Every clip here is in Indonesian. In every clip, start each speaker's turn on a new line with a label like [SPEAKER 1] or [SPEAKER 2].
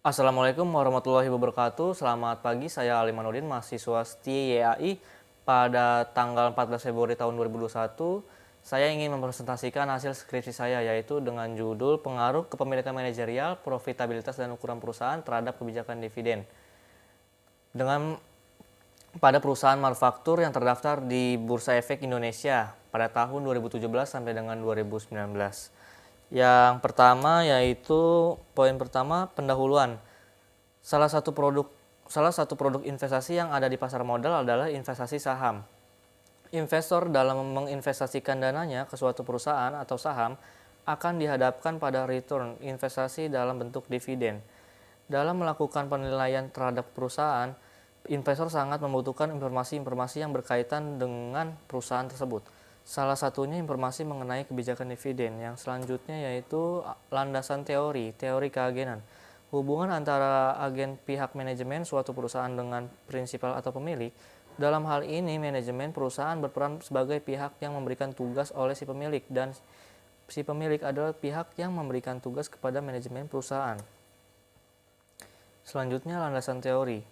[SPEAKER 1] Assalamualaikum warahmatullahi wabarakatuh. Selamat pagi, saya Ali Manudin, mahasiswa setia YAI. Pada tanggal 14 Februari tahun 2021, saya ingin mempresentasikan hasil skripsi saya, yaitu dengan judul Pengaruh Kepemilikan Manajerial, Profitabilitas dan Ukuran Perusahaan terhadap Kebijakan Dividen. Pada perusahaan manufaktur yang terdaftar di Bursa Efek Indonesia pada tahun 2017 sampai dengan 2019. Yang pertama yaitu poin pertama, pendahuluan. Salah satu produk investasi yang ada di pasar modal adalah investasi saham. Investor dalam menginvestasikan dananya ke suatu perusahaan atau saham akan dihadapkan pada return investasi dalam bentuk dividen. Dalam melakukan penilaian terhadap perusahaan, investor sangat membutuhkan informasi-informasi yang berkaitan dengan perusahaan tersebut. Salah satunya informasi mengenai kebijakan dividen. Yang selanjutnya yaitu landasan teori keagenan. Hubungan antara agen pihak manajemen suatu perusahaan dengan prinsipal atau pemilik. Dalam hal ini, manajemen perusahaan berperan sebagai pihak yang memberikan tugas oleh si pemilik, dan si pemilik adalah pihak yang memberikan tugas kepada manajemen perusahaan. Selanjutnya, landasan teori.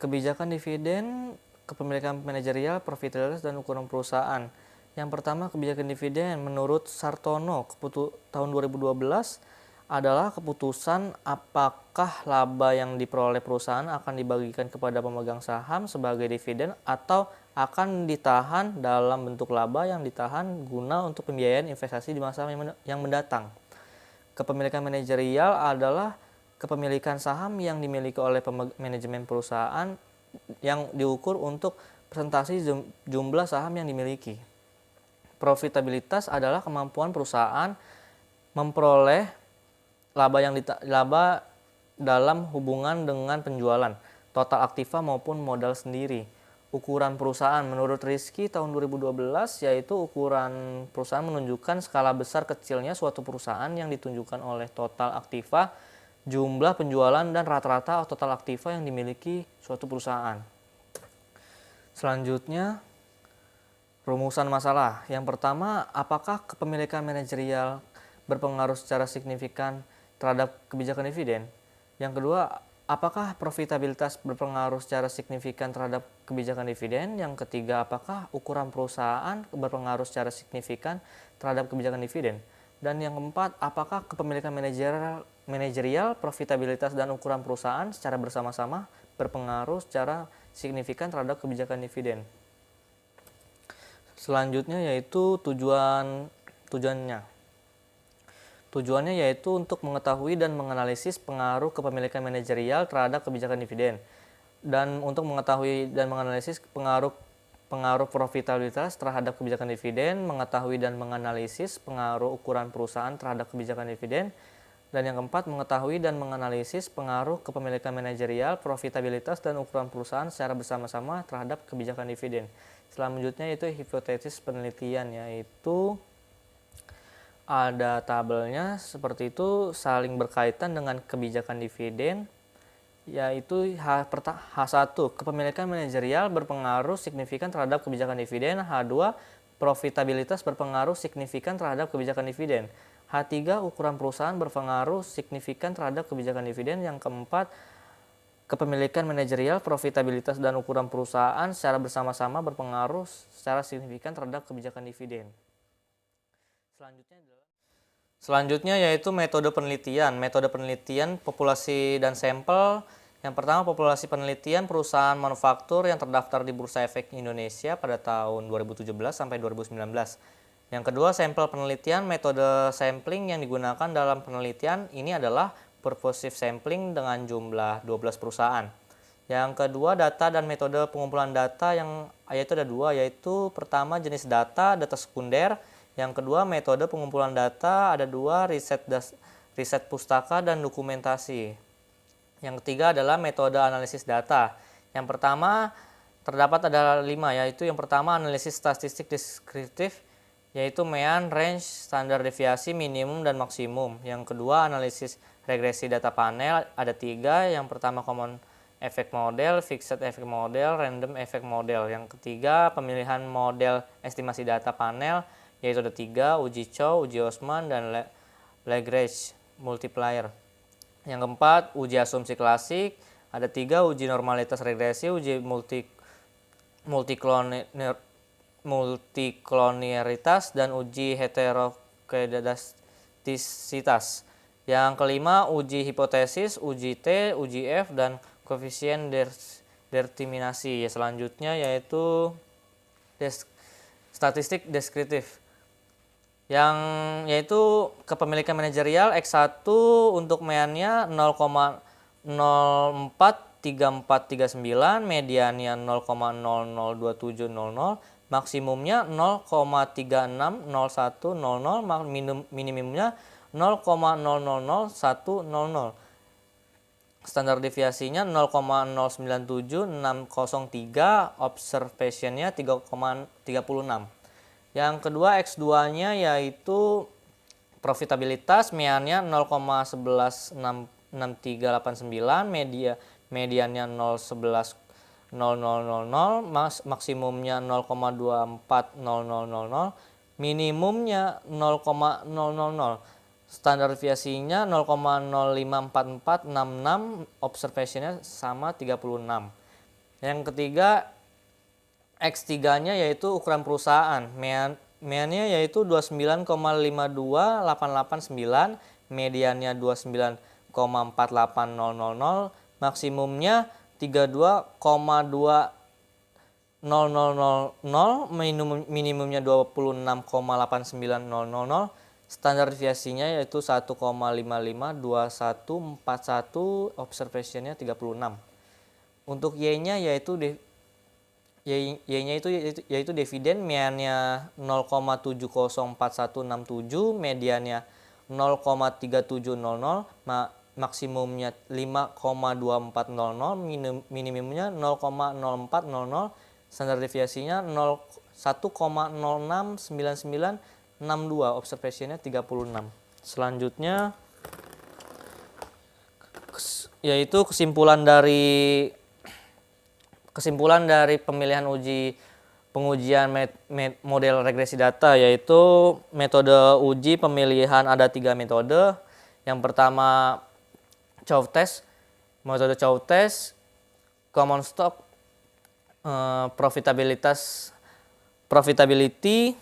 [SPEAKER 1] Kebijakan dividen, kepemilikan manajerial, profitabilitas, dan ukuran perusahaan. Yang pertama, kebijakan dividen menurut Sartono tahun 2012 adalah keputusan apakah laba yang diperoleh perusahaan akan dibagikan kepada pemegang saham sebagai dividen atau akan ditahan dalam bentuk laba yang ditahan guna untuk pembiayaan investasi di masa yang mendatang. Kepemilikan manajerial adalah kepemilikan saham yang dimiliki oleh manajemen perusahaan yang diukur untuk presentasi jumlah saham yang dimiliki. Profitabilitas adalah kemampuan perusahaan memperoleh laba dalam hubungan dengan penjualan, total aktiva maupun modal sendiri. Ukuran perusahaan menurut Rizky tahun 2012 yaitu ukuran perusahaan menunjukkan skala besar kecilnya suatu perusahaan yang ditunjukkan oleh total aktiva, jumlah penjualan, dan rata-rata total aktiva yang dimiliki suatu perusahaan. Selanjutnya, rumusan masalah. Yang pertama, apakah kepemilikan manajerial berpengaruh secara signifikan terhadap kebijakan dividen? Yang kedua, apakah profitabilitas berpengaruh secara signifikan terhadap kebijakan dividen? Yang ketiga, apakah ukuran perusahaan berpengaruh secara signifikan terhadap kebijakan dividen? Dan yang keempat, apakah kepemilikan manajerial, profitabilitas, dan ukuran perusahaan secara bersama-sama berpengaruh secara signifikan terhadap kebijakan dividen? Selanjutnya yaitu tujuannya. Tujuannya yaitu untuk mengetahui dan menganalisis pengaruh kepemilikan manajerial terhadap kebijakan dividen, dan untuk mengetahui dan menganalisis pengaruh profitabilitas terhadap kebijakan dividen, mengetahui dan menganalisis pengaruh ukuran perusahaan terhadap kebijakan dividen, dan yang keempat, mengetahui dan menganalisis pengaruh kepemilikan manajerial, profitabilitas, dan ukuran perusahaan secara bersama-sama terhadap kebijakan dividen. Selanjutnya itu hipotesis penelitian, yaitu ada tabelnya seperti itu, saling berkaitan dengan kebijakan dividen, yaitu H1, kepemilikan manajerial berpengaruh signifikan terhadap kebijakan dividen. H2, profitabilitas berpengaruh signifikan terhadap kebijakan dividen. H3, ukuran perusahaan berpengaruh signifikan terhadap kebijakan dividen. Yang keempat, kepemilikan manajerial, profitabilitas, dan ukuran perusahaan secara bersama-sama berpengaruh secara signifikan terhadap kebijakan dividen. Selanjutnya yaitu metode penelitian. Metode penelitian populasi dan sampel. Yang pertama, populasi penelitian perusahaan manufaktur yang terdaftar di Bursa Efek Indonesia pada tahun 2017 sampai 2019. Yang kedua, sampel penelitian. Metode sampling yang digunakan dalam penelitian ini adalah purposive sampling dengan jumlah 12 perusahaan. Yang kedua, data dan metode pengumpulan data, yaitu ada dua, yaitu pertama jenis data sekunder. Yang kedua, metode pengumpulan data, ada dua, riset pustaka dan dokumentasi. Yang ketiga adalah metode analisis data. Yang pertama terdapat ada 5, yaitu yang pertama analisis statistik deskriptif, yaitu mean, range, standar deviasi, minimum, dan maksimum. Yang kedua analisis regresi data panel, ada 3. Yang pertama common effect model, fixed effect model, random effect model. Yang ketiga pemilihan model estimasi data panel, yaitu ada 3, uji Chow, uji Osman, dan Lagrange multiplier. Yang keempat, uji asumsi klasik. Ada 3, uji normalitas regresi, uji multikolonialitas, dan uji heterokedastisitas. Yang kelima, uji hipotesis, uji T, uji F, dan koefisien determinasi. Selanjutnya yaitu statistik deskriptif, yang yaitu kepemilikan manajerial X1 untuk meannya 0,043439, mediannya 0,002700, maksimumnya 0,360100, minimumnya 0,000100. Standar deviasinya 0,097603, observationnya 3,36. Yang kedua, X2-nya yaitu profitabilitas, meannya 0,116389, mediannya 0,110000, maksimumnya 0,240000, minimumnya 0,000. Standar deviasinya 0,054466, observationnya sama 36. Yang ketiga, X3-nya yaitu ukuran perusahaan, meannya yaitu 29,52889, mediannya 29,48000, maksimumnya 32,2000, minimumnya 26,89000. Standar deviasinya yaitu 1,552141, observationnya 36. Untuk Y-nya yaitu yaitu dividen, meannya 0,704167, mediannya 0,3700, maksimumnya 5,2400, minimumnya 0,0400. Standar deviasinya 1,069962, observationnya 36. Selanjutnya yaitu kesimpulan dari pemilihan pengujian model regresi data, yaitu metode uji pemilihan ada 3 metode. Yang pertama, Chow test. Metode Chow test, common stock, profitability.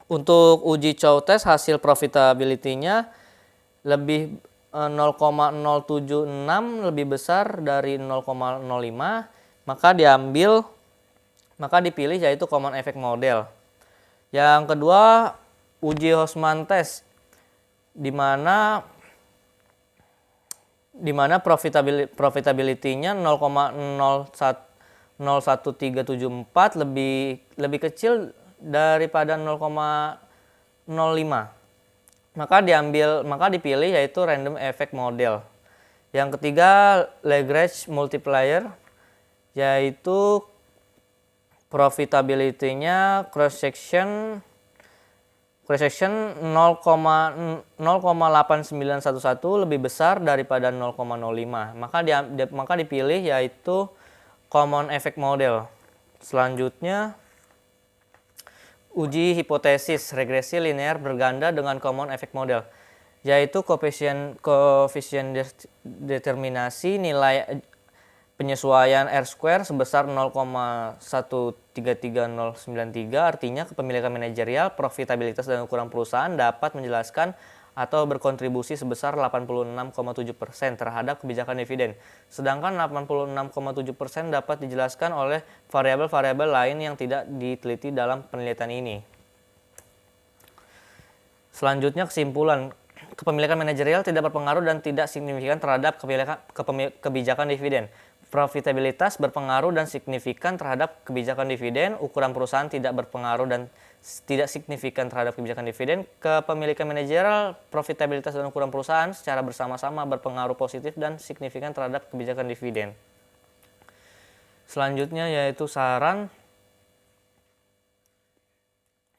[SPEAKER 1] Untuk uji Chow test, hasil profitability-nya lebih 0,076 lebih besar dari 0,05, maka dipilih yaitu common effect model. Yang kedua, uji Hoffman test, di mana profitability-nya 0,01374 lebih kecil daripada 0,05. Maka dipilih yaitu random effect model. Yang ketiga, Lagrange multiplier, yaitu profitability-nya cross section 0,8911 lebih besar daripada 0,05. Maka dipilih yaitu common effect model. Selanjutnya, uji hipotesis regresi linear berganda dengan common effect model, yaitu koefisien determinasi nilai penyesuaian R-square sebesar 0,133093. Artinya kepemilikan manajerial, profitabilitas, dan ukuran perusahaan dapat menjelaskan atau berkontribusi sebesar 86,7% terhadap kebijakan dividen. Sedangkan 86,7% dapat dijelaskan oleh variabel-variabel lain yang tidak diteliti dalam penelitian ini. Selanjutnya, kesimpulan. Kepemilikan manajerial tidak berpengaruh dan tidak signifikan terhadap kebijakan dividen. Profitabilitas berpengaruh dan signifikan terhadap kebijakan dividen. Ukuran perusahaan tidak berpengaruh dan tidak signifikan terhadap kebijakan dividen. Kepemilikan manajerial, profitabilitas, dan ukuran perusahaan secara bersama-sama berpengaruh positif dan signifikan terhadap kebijakan dividen. Selanjutnya yaitu saran.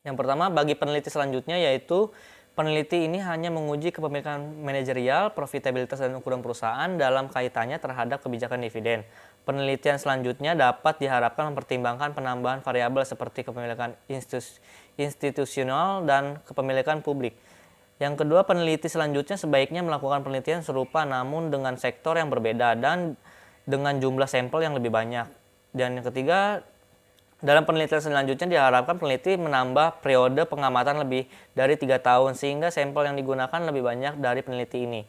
[SPEAKER 1] Yang pertama, bagi peneliti selanjutnya yaitu peneliti ini hanya menguji kepemilikan manajerial, profitabilitas, dan ukuran perusahaan dalam kaitannya terhadap kebijakan dividen. Penelitian selanjutnya dapat diharapkan mempertimbangkan penambahan variabel seperti kepemilikan institusional dan kepemilikan publik. Yang kedua, peneliti selanjutnya sebaiknya melakukan penelitian serupa namun dengan sektor yang berbeda dan dengan jumlah sampel yang lebih banyak. Dan yang ketiga, dalam penelitian selanjutnya diharapkan peneliti menambah periode pengamatan lebih dari 3 tahun sehingga sampel yang digunakan lebih banyak dari peneliti ini.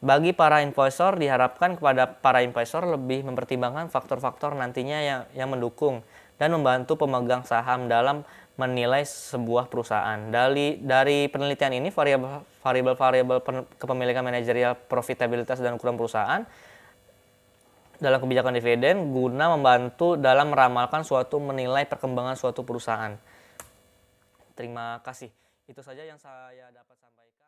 [SPEAKER 1] Bagi para investor, diharapkan kepada para investor lebih mempertimbangkan faktor-faktor nantinya yang mendukung dan membantu pemegang saham dalam menilai sebuah perusahaan. Dari penelitian ini, variabel-variabel kepemilikan manajerial, profitabilitas, dan ukuran perusahaan dalam kebijakan dividen guna membantu dalam meramalkan menilai perkembangan suatu perusahaan. Terima kasih. Itu saja yang saya dapat sampaikan.